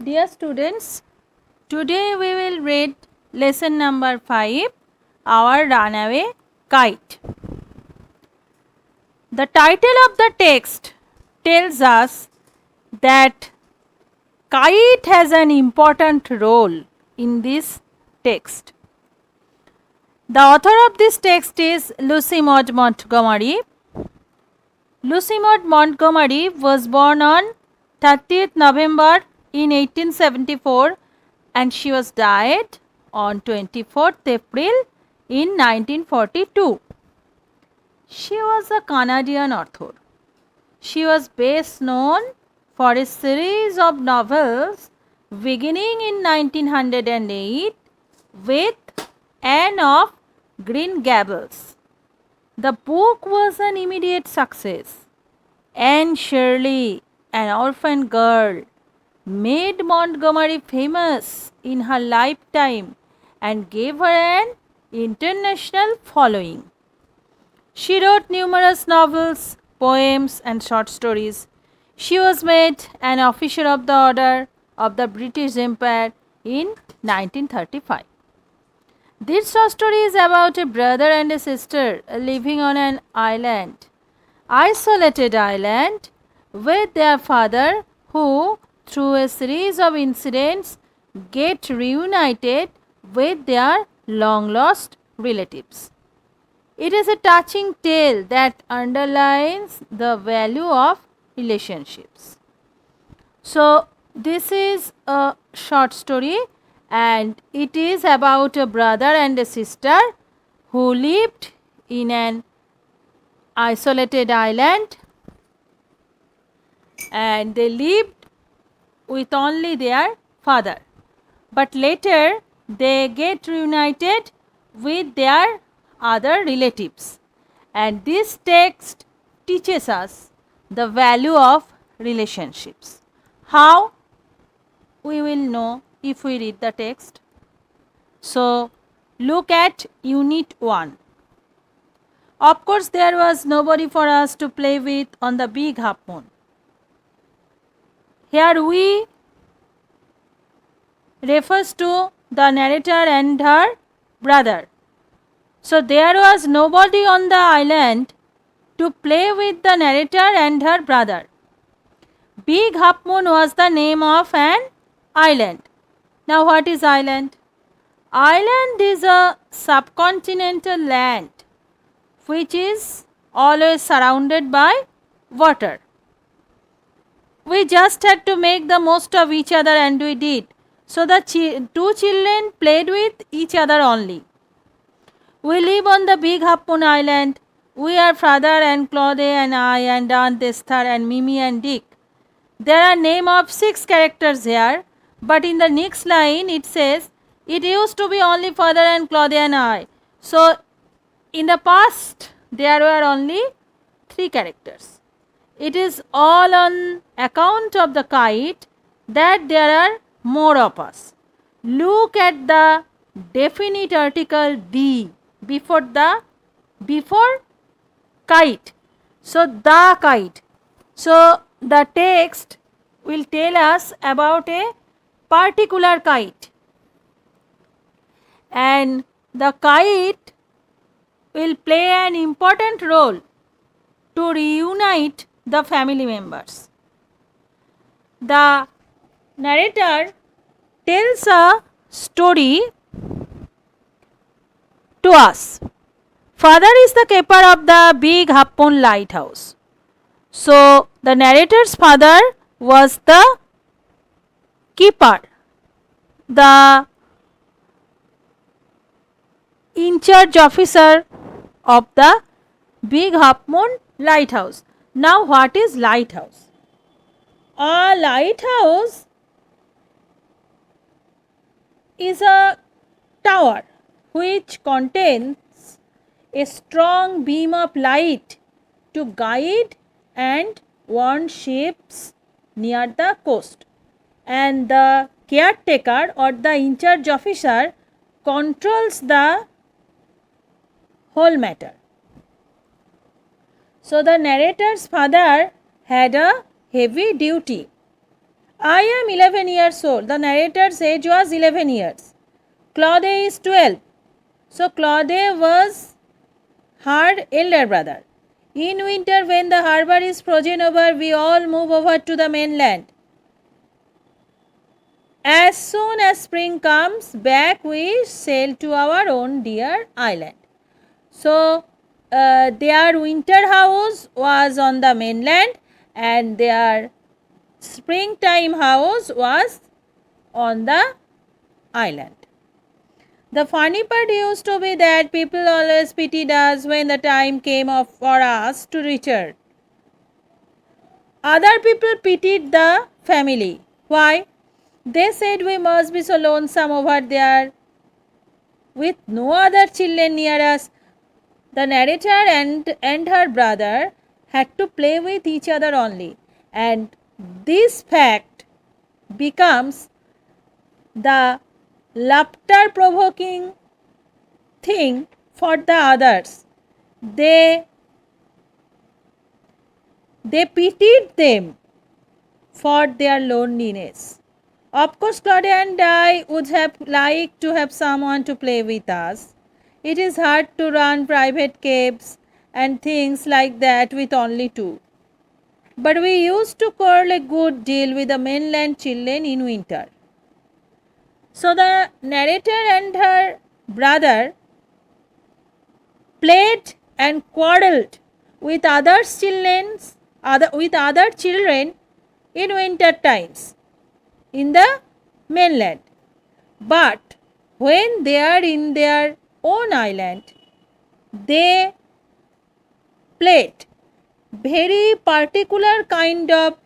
Dear students, today we will read lesson number 5, Our Runaway Kite. The title of the text tells us that kite has an important role in this text. The author of this text is Lucy Maud Montgomery. Lucy Maud Montgomery was born on 30th November in 1874 and she was died on 24th April in 1942. She was a Canadian author. She was best known for a series of novels beginning in 1908 with Anne of Green Gables. The book was an immediate success. Anne Shirley, an orphan girl, made Montgomery famous in her lifetime and gave her an international following. She wrote numerous novels, poems, and short stories. She was made an officer of the Order of the British Empire in 1935. This short story is about a brother and a sister living on an isolated island, with their father who, through a series of incidents, get reunited with their long lost relatives. It is a touching tale that underlines the value of relationships. So, this is a short story and it is about a brother and a sister who lived in an isolated island and they lived with only their father. But later they get reunited with their other relatives. And this text teaches us the value of relationships. How? We will know if we read the text. So, look at Unit 1. Of course, there was nobody for us to play with on the big half moon. Here we refers to the narrator and her brother. So, there was nobody on the island to play with the narrator and her brother. Big Half Moon was the name of an island. Now, what is island? Island is a subcontinental land which is always surrounded by water. We just had to make the most of each other and we did. So, the two children played with each other only. We live on the Big Half Moon Island. We are father and Claude and I and Aunt Esther and Mimi and Dick. There are name of 6 characters here, but in the next line it says, it used to be only father and Claude and I. So, in the past there were only 3 characters. It is all on account of the kite that there are more of us. Look at the definite article the before kite. So, the kite. So, the text will tell us about a particular kite and the kite will play an important role to reunite the family members. The narrator tells a story to us. Father is the keeper of the Big Half Moon lighthouse. So, the narrator's father was the keeper, the in charge officer of the Big Half Moon lighthouse. Now, what is lighthouse? A lighthouse is a tower which contains a strong beam of light to guide and warn ships near the coast, and the caretaker or the in charge officer controls the whole matter. So, the narrator's father had a heavy duty I am 11 years old. The narrator's age was 11 years. Claude is 12. So Claude was her elder brother. In winter, when the harbor is frozen over, we all move over to the mainland. As soon as spring comes back, we sail to our own dear island. So, their winter house was on the mainland and their springtime house was on the island. The funny part used to be that people always pitied us when the time came for us to return. Other people pitied the family. Why? They said we must be so lonesome over there with no other children near us. The narrator and her brother had to play with each other only, and this fact becomes the laughter provoking thing for the others. They pitied them for their loneliness. Of course, Claudia and I would have liked to have someone to play with us. It is hard to run private caves and things like that with only two. But we used to quarrel a good deal with the mainland children in winter. So the narrator and her brother played and quarreled with other children in winter times in the mainland. But when they are in their own island, they played very particular kind of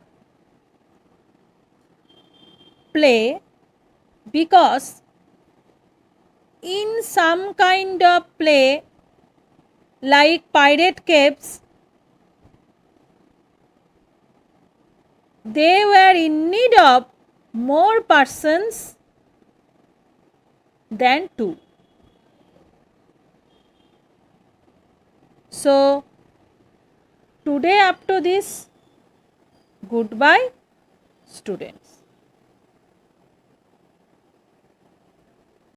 play, because in some kind of play like pirate caves, they were in need of more persons than two. So today up to this, goodbye students.